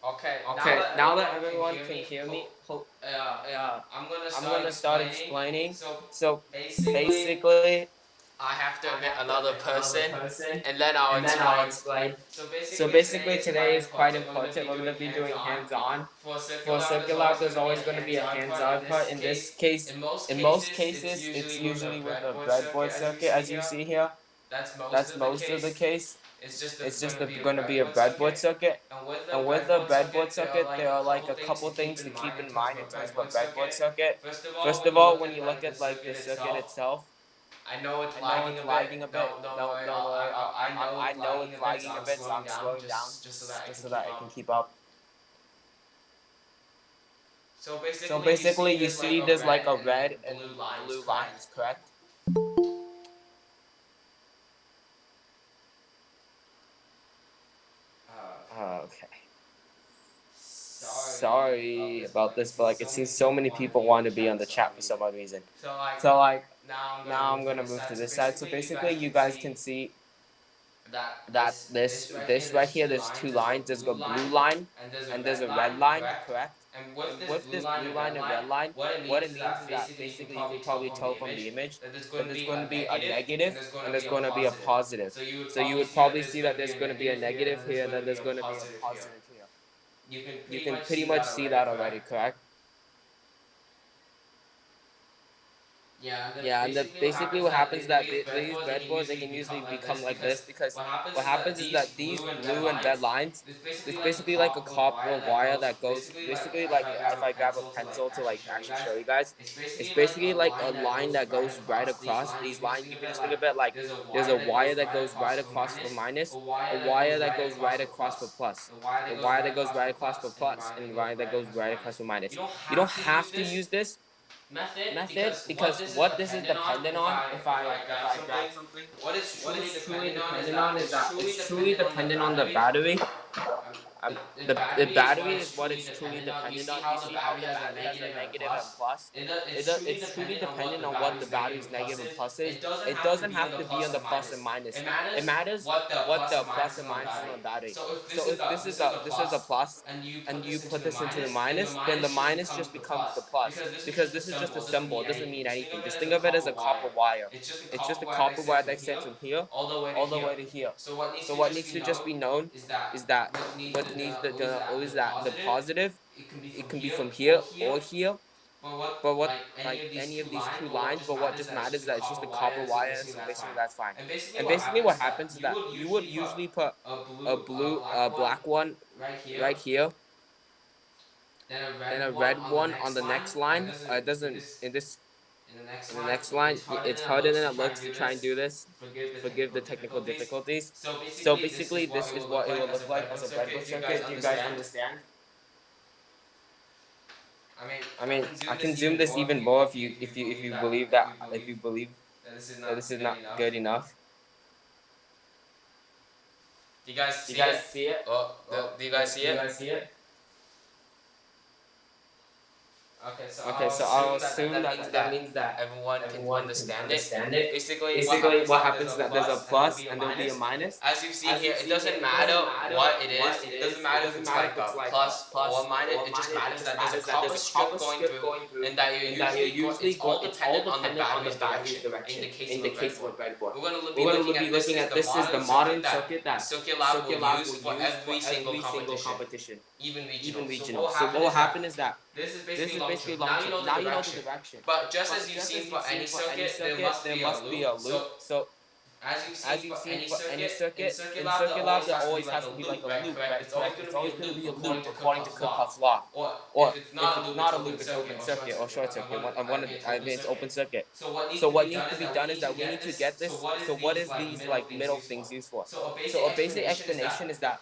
Okay, now that everyone can hear me, uh, I'm gonna start explaining. So basically, I have to admit another person, and then I'll explain. So basically, today is quite important. We're gonna be doing hands-on. For circular lab, there's always gonna be a hands-on part. In this case, in most cases, it's usually with a breadboard circuit, as you see here. That's most of the case. It's just going to be a breadboard circuit. And with a breadboard circuit, there are like a couple things to keep in mind in terms of a breadboard circuit. First of all, when you look at like the circuit itself, I know it's lagging a bit. Don't worry. I know it's lagging a bit, so I'm slowing down just so that I can keep up. So basically, you see there's like a red and blue lines, correct? Okay. Sorry about this, but like it seems so many people want to be on the chat for some odd reason. So like now I'm gonna move to this side. So basically, you guys can see that this right here, there's two lines. There's a blue line and there's a red line, correct? And with this blue line and red line, what it means is that basically you could probably tell from the image that there's going to be a negative and there's going to be a positive. So you would probably see that there's going to be a negative here and then there's going to be a positive here. You can pretty much see that already, correct? Yeah, and basically what happens is that these breadboards they can usually become like this because what happens is that these blue and red lines, it's basically like a copper wire that goes basically like if I grab a pencil to like actually show you guys, it's basically like a line that goes right across these lines. You can just think of it like there's a wire that goes right across for minus, a wire that goes right across for plus, a wire that goes right across for plus, and a wire that goes right across for minus. You don't have to use this method because what this is dependent on if I grab something, what it's truly dependent on is that it's truly dependent on the battery. The battery is what it's truly dependent on. You see how the battery has a negative and plus. It's truly dependent on what the battery's negative and plus is. It doesn't have to be on the plus and minus. It matters what the plus and minus is on the battery. So if this is the plus and you put this into the minus, then the minus just becomes the plus because this is just a symbol. It doesn't mean anything. Just think of it as a copper wire. It's just a copper wire that extends from here all the way to here. So what needs to just be known is that what needs the is that the positive, it can be from here or here, but what like any of these two lines, but what just matters is that it's just a copper wire, so basically that's fine. And basically what happens is that you would usually put a black one right here, then a red one on the next line. It doesn't in the next line. It's harder than it looks to try and do this. Forgive the technical difficulties. So basically, this is what it will look like as a breadboard circuit. Do you guys understand? I can zoom this even more if you believe that this is not good enough. Do you guys Do you see guys it? see it? Do you guys see Do you it? guys see it? Okay, Okay, so so I'll I'll assume assume that that means that that means that everyone can everyone can understand it. understand it. Basically, what Basically, happens is what that there's happens is a that there's a plus and there'll plus be a and there'll be a minus. minus. As you've seen As here, you've it seen here, doesn't it matter doesn't matter what it is. what it It doesn't is. matter It if doesn't it's matter like if a it's like a plus or plus a minus. or a It just minus. It matters just that there's a matters that copper there's a copper strip going strip through going through, and that you're and that you're usually usually it's all it's all dependent on the dependent on the battery's battery's direction in direction. the case In of the a case of a breadboard. breadboard, We're going to be we're going looking to be at this looking is at the this is the modern circuit modern that circuit that Circuit Lab will Circuit Lab use will for use for every single every single competition, competition, even regional. even So what regional. will So happen what will is that happen is that this is this basically is long basically trip. long Now you trip. know the Now you know the direction. direction. But just as But you've just seen as for you've any seen for any circuit, there circuit, must there be a must be loop. a loop. So So as you've seen as you've for seen any for any circuit, circuit, Circuit in Lab, there Circuit Lab, always there has to be always like has a to be like loop, a right? loop, Correct? right? It's always Correct? going It's to be always a going to be a loop loop according to according to Kirchhoff's law. Kirchhoff's law. If Or it's if not a it's loop, it's not a loop, open it's circuit open or short circuit or circuit. short circuit. One of It's I open mean, it's circuit. open circuit. So what needs So to what be needs done to is be that we done is need to that we get need to this. get So this. what is So what these is like these middle like things middle used things for? used for? So a So basic a basic explanation is that explanation is that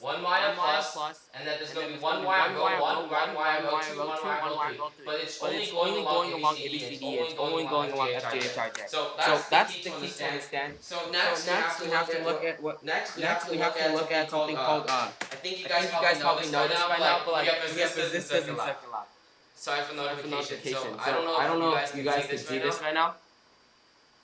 one wire plus, and then there's and going then to be there's gonna one be wire one row wire 1, row one 1, wire one row wire 2, row one 2, wire one row wire 3. row 3. But it's But only it's going only along going along ABCD, and ABCD. it's It's only only going along going along FJ and FJ and charge A. charge A. So So that's the that's key the to key to understand. understand. So So next we have next to we look have to at look what at what next we have next to we look have to at look something at called something called I think you I guys think you probably guys know probably this know by this now, by but now, but we like have we have resistors and resistors and circular. circular. Sorry for Sorry for notification. So notification. I don't So know I if don't you know guys if you can see guys can this see right now. this right now.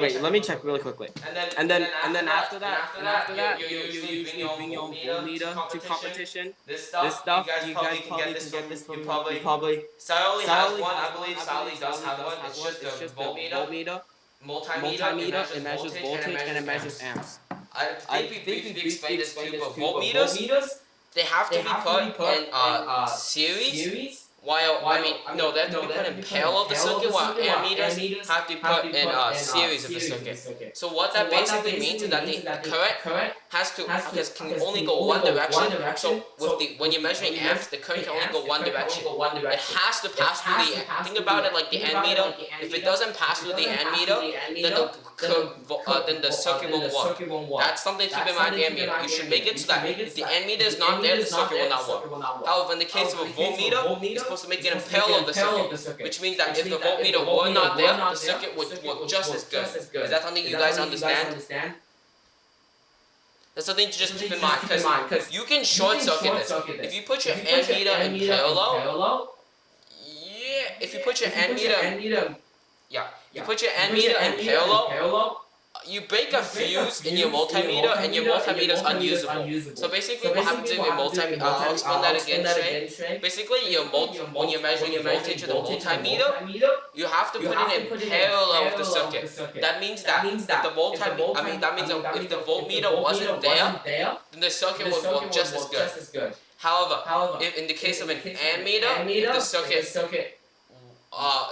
Wait, let me check really quickly. And then after that, you usually bring your own voltmeter to competition. This stuff you guys probably can get this from you probably. Has Sally one, has I one. believe I believe Sally Sally does does have one. have It's one. just It's a just the voltmeter, voltmeter, multimeter. It multimeter. measures It measures voltage and it voltage and measures it measures amps. amps. I I think we think we briefly briefly explained this explained too, this but too, but voltmeters, voltmeters they have to they be have to put be put in in series. series. While I mean, While I no, mean, they have to no, be they put have to in be put in parallel of the parallel of circuit, the while circuit. While ammeters ammeters have to be have put to be in put in series of the series of the circuit. circuit. So what So that what that basically means basically is that means the is that the current current can only go one direction. So with the when you're measuring amps, the current can only go one direction. It has to pass through the, think about it like the ammeter. If it doesn't pass through the ammeter, then then the circuit won't work. That's something to keep in mind. Ammeter, you should make it so that if the ammeter is not there, the circuit will not work. However, in the case of a voltmeter, you're supposed to make it in parallel of the circuit, which means that if the voltmeter were not there, the circuit would work just as good. Is that something you guys understand? That's something to just keep in mind, because you can short circuit this. If you put your ammeter in parallel, yeah, if you put your ammeter, yeah, you put your ammeter in parallel, you break a fuse in your multimeter and your multimeter is unusable. So basically what happens in your multimeter, I'll explain that again, Shay. Basically when you're measuring the voltage of the multimeter, you have to put it in parallel with the circuit. That means that if the if the voltmeter wasn't there, then the circuit would work just as good. However, if in the case of an ammeter,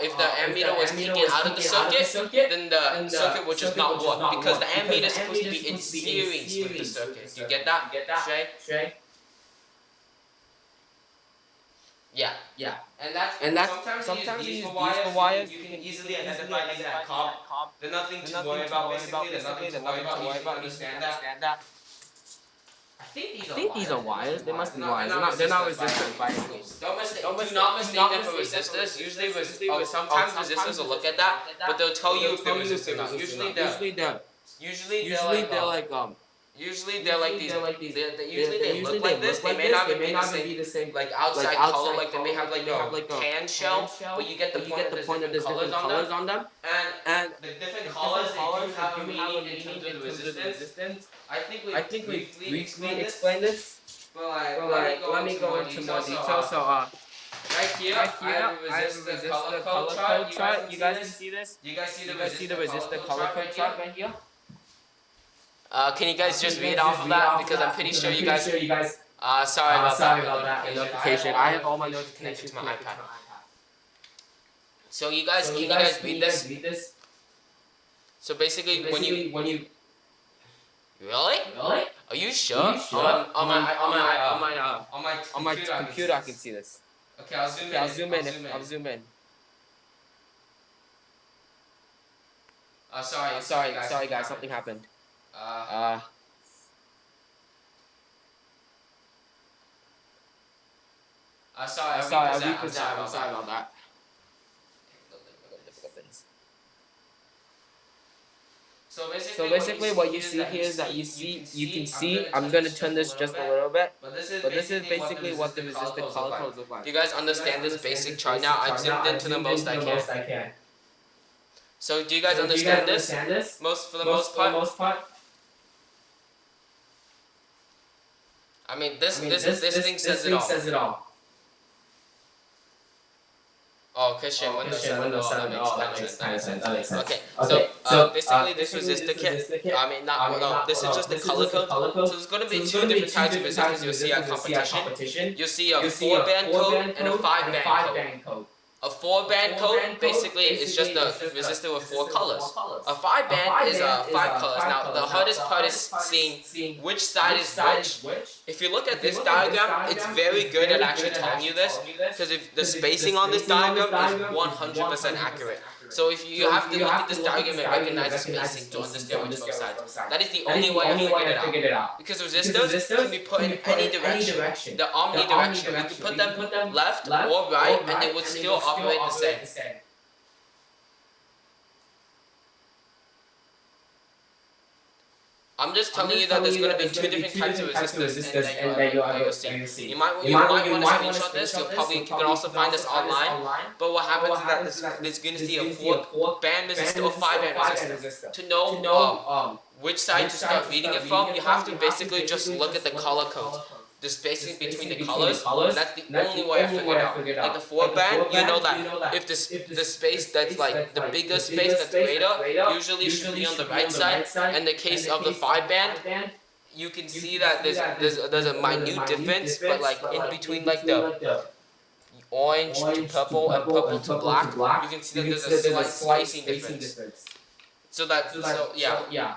if the ammeter was taken out of the circuit, then the circuit would just not work because the ammeter is supposed to be in series with the circuit. You get that, Shay? Yeah. And that's sometimes you use these for wires. You can easily identify these as cob. They're nothing to worry about. Basically, there's nothing to worry about. You should understand that. I think these are wires. They must be wires. They're not resistors by any means. Do not mistake them for resistors. Sometimes resistors will look at that, but they'll tell you if they're resistor or not. Usually they're like these. They look like this. They may not even be the same like outside color. Like they may have like a tan shell, but you get the point that there's different colors on them. And the different colors they do have a meaning in terms of the resistance. I think we briefly explained this, but let me go into more detail. So right here, I have a resistor color code chart. You guys can see this? You guys see the resistor color code chart right here? Can you guys just read off of that? Because I'm pretty sure you guys. Sorry about that. The notification. I have all my notifications to my iPad. So can you guys read this? So basically, when you really? Are you sure? On my computer, I can see this. Okay, I'll zoom in. Sorry guys, something happened. I'll represent. I'm sorry about that. So basically what you see here is that you can see, I'm going to turn this just a little bit, but this is basically what the resistor color codes look like. Do you guys understand this basic chart now? I've zoomed in to the most I can. So do you guys understand this? For the most part? I mean, this thing says it all. Oh, Christian, Windows 7. That makes sense. Okay, so basically this resistor kit, this is just the color code. So there's going to be two different types of resistors you'll see at competition. You'll see a 4-band code and a 5-band code. A 4-band code basically is just a resistor with 4 colors. A 5-band is 5 colors. Now the hardest part is seeing which side is which. If you look at this diagram, it's very good at actually telling you this, because if the spacing on this diagram is 100% accurate. So if you have to look at this diagram and recognize the spacing to understand which both sides. That is the only way I figured it out. Because resistors can be put in any direction. The omnidirectional. You can put them left or right and they would still operate the same. I'm just telling you that there's going to be two different types of resistors and that you'll see. You might want to screenshot this. You can also find this online. But what happens is that there's going to see a 4-band resistor or 5-band resistor. To know which side to start reading it from, you have to basically just look at the color code. The spacing between the colors, that's the only way I figured out. Like the 4-band, you know that if the space that's like the bigger space that's greater, usually should be on the right side. And in the case of the 5-band, you can see that there's a minute difference, but like in between like the orange to purple and purple to black, you can see that there's a slight spacing difference. So yeah.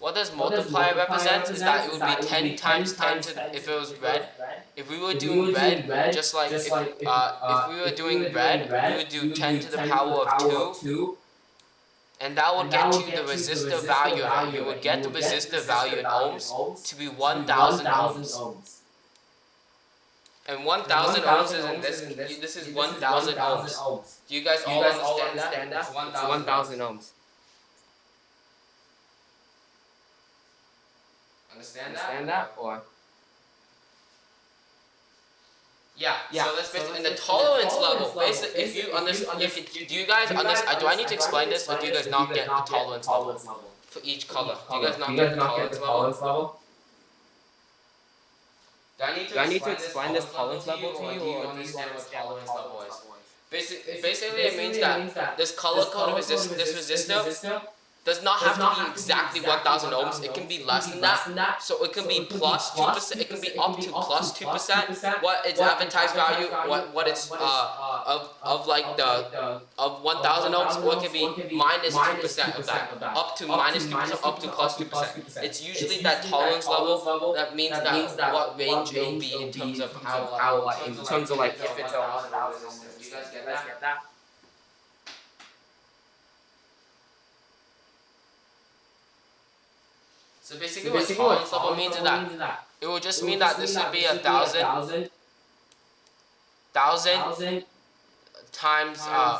what does multiply represents is that it would be 10 times 10 to if it was red. If we were doing red, just like if we were doing red, we would do 10 to the power of 2 and that will get you the resistor value of it. You will get the resistor value in ohms to be 1000 ohms. And 1000 ohms is in this is 1000 ohms. Do you guys all understand that? It's It's 1000 ohms. 1,000 ohms. Understand that Understand or? that? Or Yeah, yeah. so that's So basically that's in the basically the tolerance level. tolerance level. Basically, if you Basically, if you understand, understand, do you guys do you guys understand? Do I need understand? to Do I need explain to this, or do explain you this, guys or do you not guys get the not get the tolerance level tolerance level for each for color? each Do you color? guys Do not you get guys the not get the tolerance level? tolerance level? Do I need to Do I need to explain this explain this tolerance level tolerance to you, level to or you, do you or do you understand what understand what tolerance level tolerance is? level is? Basically, it means Basically, it that means that this color this code color code this this resistor resistor does not does have to not be have to be exactly exactly 1000 ohms. 1,000 It can ohms. be It can less be than less that. than that. So it can So be it can be plus plus 2%. It can 2%. be It can up be to up to plus plus 2%. 2%. What its What its advertised advertised value, value, what it's what is of like of like the of of 1000 ohms, 1,000 or it ohms, can or be it can be minus minus 2% of 2% that, of that, up to up to minus 2%, minus up to 2%, up plus to plus 2%. 2%. It's It's usually that usually that tolerance tolerance level level that means that means that that what range what it will range it be in will be terms in of terms of how how in like terms in of like terms of if like it's a if it's a 1000 ohm 1,000 ohm resistor. Do you guys resistor. Do you get guys that? get that? So basically, So what basically, what tolerance level tolerance means is level that means is that it will just it will mean just that mean this would that be this a would be a thousand thousand times times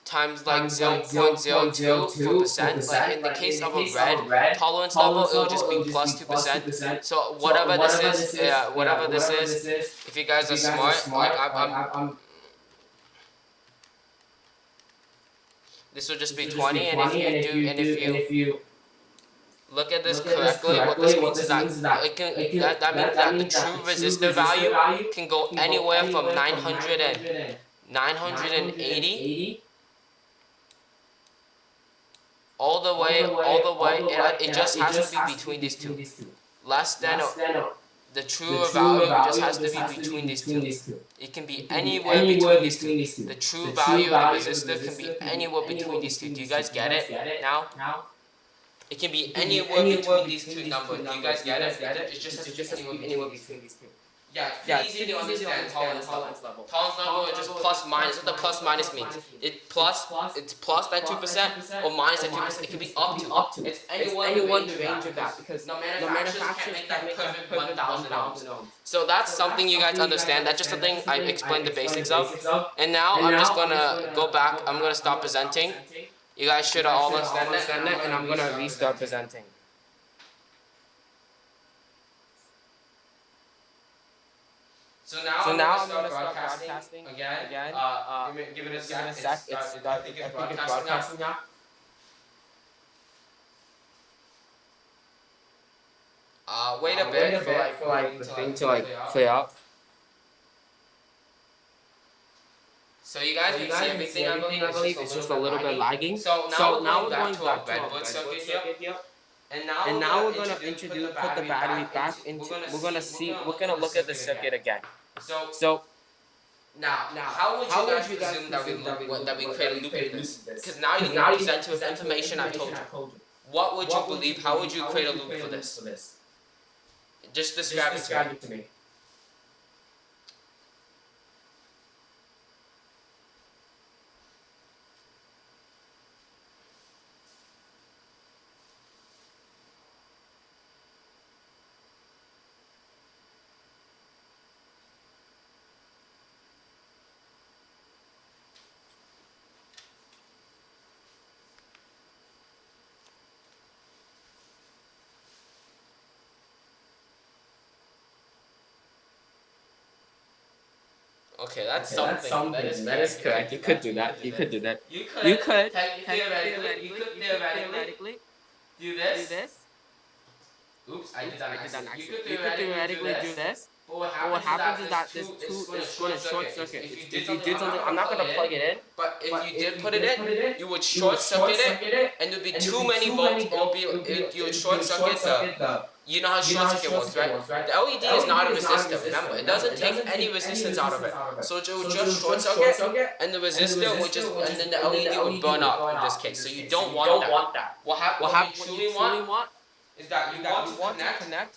times like times like 0.02 for 0.02 for percent. But percent. in the But in case the of a case of red a red tolerance level, tolerance it will level, just it be will just plus be plus 2%. 2%. So So whatever this is, whatever this whatever is, this is, if you guys if are you guys are smart, like smart, like I'm this will just this be will just be 20. And if 20. you And if do, you and if do, and you if you look at this look at this correctly, what this correctly, what means is this means that is that it can it can that means that that the means that true the true resistor resistor value value can go can go anywhere from anywhere from 900 and 900 and 980 980 all the all way. the way. It just It has to just be has to be between these two. between these two. Less than Less than the the true true value, it just has value to just be has to be between these between two. these two. It can be It can be anywhere anywhere between these two. between these two. The true The true value of the value of the resistor can be resistor can be anywhere between anywhere these two. between Do you these two. guys Do you get guys it get it now? now? It can be It can be anywhere anywhere between these between two these two numbers. Do you numbers. guys Do you get guys it? get It it? just has to It be just has to anywhere be between anywhere these two. between these two. Yeah, it's Yeah, pretty it's easy pretty to easy to understand understand tolerance level. tolerance level. Tolerance level is Tolerance just level is plus just minus. plus What the minus. plus What the minus plus means? minus means? It It's plus plus. it's plus It's that two plus that percent 2% or minus or that two minus percent. that It two could be percent. It could up be to. up to. It's It's anywhere in the anywhere in range the of that range of because that because the the manufacturers can't manufacturers make can't that make that perfect perfect 1,000 ohms. 1,000 ohms. So that's So something that's you guys something you guys understand. That's just understand. That's something just I something I explained the explained basics the of. basics of. And now And I'm just now I'm just gonna go gonna back. go I'm back. gonna I'm stop gonna stop presenting. presenting. You guys You should guys all should all understand it, and understand I'm it, and gonna I'm gonna restart restart presenting. presenting. So now So I'm gonna now I'm start gonna start broadcasting broadcasting again. again. Give it a Give it a sec. sec. It's I think I it's think it's broadcasting now. broadcasting now. Wait a Wait bit a for bit like for the like thing the to thing to clear like up. clear up. So you So guys you can see guys can see everything, I everything. believe. I It's just believe a it's little just a bit little bit lagging. lagging. So now So we're now going we're back going to our back to our breadboard breadboard circuit here. circuit here. And now And we're now gonna we're gonna put the battery back we're into. gonna We're look at gonna the look at the circuit again. circuit again. So So now, now, how would you how would guys you guys presume that presume that that we create that a we loop for create a loop this? for this? Because now you Because need to now you need to present to the present to the information I information told I you. told you. What would you What would you believe? How would believe? you How create would a you loop create for a loop this? for this? Just Just describe it to me. describe it to me. Okay, that's Okay, that's something. That is something. That is correct. You could correct. do You could that. do You could that. do You that. could do that. You You could could theoretically theoretically do do this. this. Oops, I did Oops, that I did that accidentally. You accident. could You could theoretically do theoretically do this. this. But what But what happens is happens that is that it's going to it's going short to short circuit. circuit. If you did If you something, did I'm not something, going I'm to not plug gonna it in. plug it in. But if But you if did you put it did in, put it in, you would you would short short circuit it, circuit it, and it would be and it would too be many too volts. many volts. It would be You would it would be short a short circuit the. circuit. The You know how you know short how circuit short works, circuit right? works, right? The LED The is LED not a is not a resistor. Remember, resistor. it Remember, doesn't it take doesn't any take any resistance out of resistance it. out of it. So it would So it just would short just short circuit, circuit, and the and the resistor would just, resistor would and just, then the and then the LED would LED burn would up burn in this up in case. So this you case. So don't you want don't that. want that. What you What you truly want truly want is that is you that want you to want to connect connect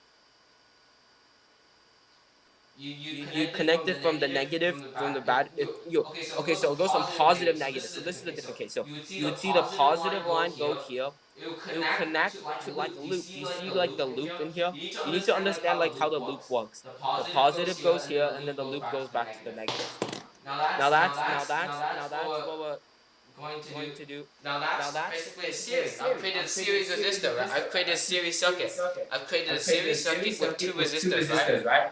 You connect it from the negative, from the bad. Okay, so it goes from positive negative. So this is a different case. So you would see the positive line go here. It will connect to like a loop. Do you see like the loop in here? You need to understand like how the loop works. The positive goes here, and then the loop goes back to the negative. Now that's what we're going to do. Now that's basically a basically a series. I've series. created a I've created a series series resistor, right? resistor, I've right? created a I've created a series series circuit. circuit. I've created a I've created a series circuit series with two circuit with two resistors, right? resistors, right?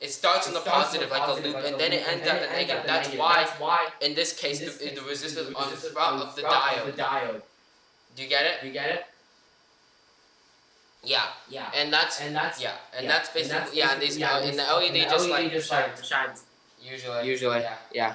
It starts on the positive like a loop, and then it ends at the negative. That's why, in this case, the resistance on front of the diode. Do you get it? Yeah, and that's and that's basically and these and the LED just like shines usually. Usually, Yeah. yeah.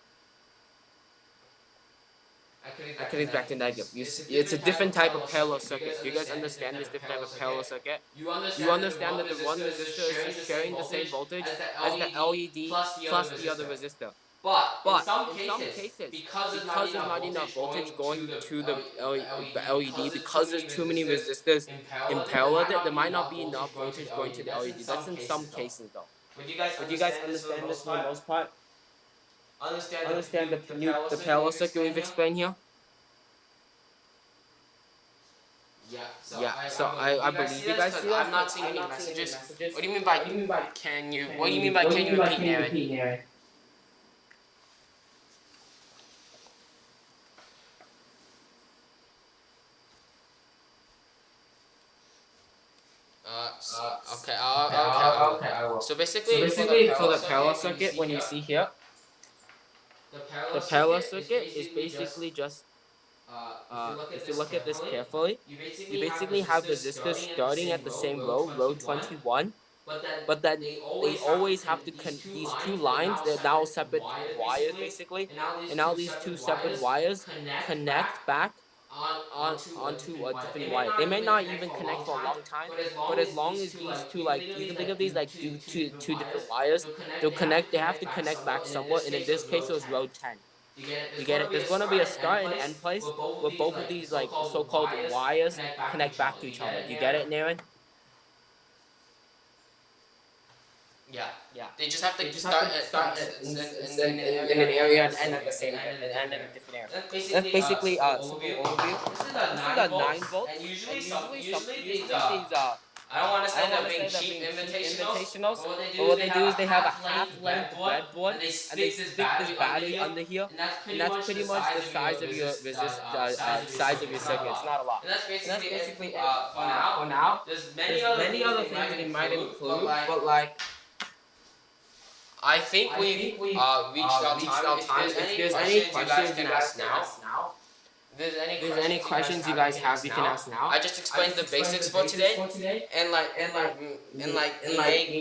Actually, it's back to negative. It's a different type of parallel circuit. Do you guys understand this different type of parallel circuit? You understand that the one resistor is sharing the same voltage as the LED plus the other resistor. But in some cases, because there's not enough voltage going to the LED, because there's too many resistors in parallel, there might not be enough voltage going to the LED. That's in some cases though. But you guys understand this for the most part? Understand the parallel circuit we've explained here? Yeah. So Yeah, I, so I believe you I guys see believe you this guys because see this I'm because not seeing I'm any not seeing any messages. What messages. do you mean by What do you mean by What do you mean by can you repeat, can you Naren? repeat, Naren? Okay, okay, I will. So basically, for the For parallel the circuit, parallel when you circuit, see when you here, see here, the parallel the parallel circuit is circuit is basically just, basically just if you look at if you this look at this carefully, carefully, you you basically have basically have resistors resistors starting at the starting same at the row, same row row, row 21, 21, but then but then they they always have to always have to these these two two lines, they're lines, now they're now separate separate wires wires basically, basically, and now these and now two these two separate separate wires wires connect back connect back onto a onto different a wire. They different may wire. They not may even not connect even for a connect long for a time, long time, but as long but as as long these as two, these like, two, you can like, think of you these can think of like these like two wires, different wires, they have to they have connect to back connect somewhat, back and in this somewhat, and in case it this was case row it was 10. row 10. You get it? You There's get gonna it? be There's a gonna be a start and end start and end place place where both of where these both of like these like so-called so-called wires wires connect back to connect each back other. to You each get other. it, You get Naren? it, Naren? Yeah. Yeah. They just have to They just have start to at, start in an in area an and end area at and the end same at the area, same and and end end in a in a different area. different area. That's That's basically a basically simple a simple overview. overview. This is a This is 9 a 9 volts, and volts, and usually these I don't want to I say don't they're want to being say they're cheap being cheap invitationals, invitationals, but what they but do is what they they have do a is they have a half length half length breadboard, breadboard and they and they stick this stick this battery under battery here, under here, and and that's that's pretty pretty much much the the size of your size of your size of your circuit. It's circuit. not a lot, And that's and that's basically it basically it for now. for now. There's many There's other many things other they things might they might include, but include, like but like I think I we've think we've reached our reached time. our If time. there's If any there's any questions you guys questions you can guys ask can now. ask now, If there's any if there's any questions you guys questions you have, you guys can have, ask you can now. ask I now. just I explained just the explained basics the for basics today, for today, and like and like and like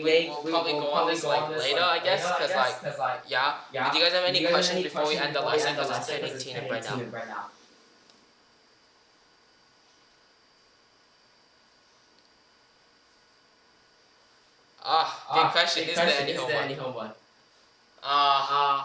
we'll we probably will go on probably this go on like this later, like I later, guess, I cause like guess, cause like yeah. Do yeah. you guys have Do any you guys have questions any before we questions end the before we lesson? end the Cause it's lesson? Because it's 10:18 right now. 10:18 right now. Good question. Big Is there question. any Is there homework? any homework? Uh, Uh,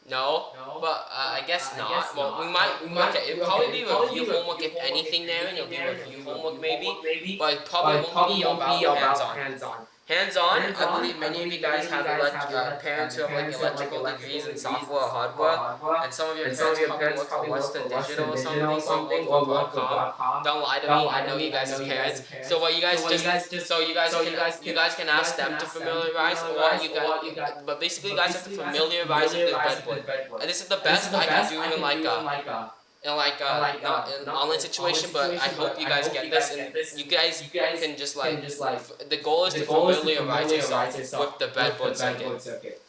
no, no, but I but guess I not. guess Well, we not. might. Well, we might. Okay, it'll Okay, probably it'll be probably review be homework review if homework if anything, Darren. It'll anything be there, and it'll review be homework review maybe, homework maybe, but it probably but it won't probably be won't be about about hands-on. hands-on. Hands-on, I Hands-on, believe I many of you believe guys many of you have guys have parents who have like parents who have like electrical degrees electrical in degrees software in or software or hardware, hardware, and some of your and some of parents your probably parents work for probably work Western for Digital Western or Digital or something, or something, work for or work for Broadcom. Broadcom. Don't lie to Don't me. lie I to know you me. I guys know as you guys parents. as So parents. what you guys So what you just guys just so you guys can you guys ask can them to ask them to familiarize, or familiarize, you or got, you got. but basically you But guys have to basically, you guys have to familiarize with the familiarize with the breadboard. breadboard. And this is the And this is best the I can best do I in can like do not an not online an online situation, but I situation. hope But you I guys hope get you this, guys and get this, you and guys you guys can just can just like. the goal is The to goal is to familiarize familiarize yourself yourself with the with the breadboard circuit. breadboard circuit.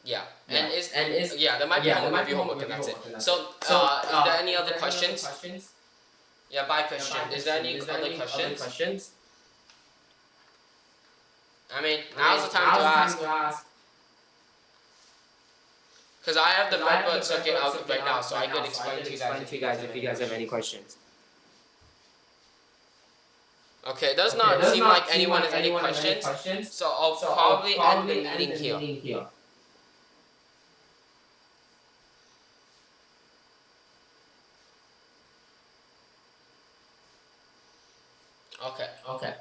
Yeah, Yeah, and is yeah, there might be yeah, there homework, might be review homework, homework, and review that's it. homework, and that's it. So, So, is there any is other there any other questions? questions? Yeah, bye Yeah, bye question. Is there question. any Is there other any other questions? questions? I mean, I now's mean, the time to now's the time ask, to ask. because I have the Because I have the breadboard circuit breadboard out circuit right now, out so right I could now, so I explain could to you guys explain if to you you guys guys have if you any guys have any questions. questions. Okay, it does Okay, it not does seem like not seem anyone like has any anyone has any questions, questions, so I'll so I'll probably end the probably end meeting the here. meeting here. Okay. Okay.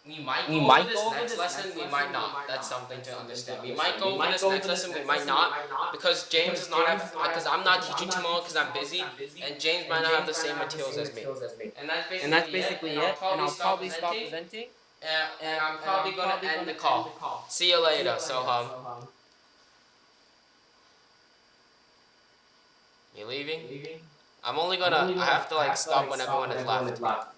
We might We go over might this go over next this lesson, next we lesson, might we not. might That's not. something That's to something to understand. We might understand. go We over might this go next over this lesson, we next might lesson, we not, might not, because James because does not James have, does not because have, I'm not because teaching I'm not tomorrow because teaching I'm tomorrow because busy, I'm busy, and James might and not have James the might same not have the materials same as me. materials as me. And that's And that's basically it, basically and I'll it, and probably I'll stop probably stop presenting, presenting, and I'm and probably I'm gonna probably end gonna the end the call. call. See you See you later. So, later. you leaving? Leaving? I'm only I'm gonna, only I gonna, have to I like have to stop like when stop everyone when has everyone left. is left.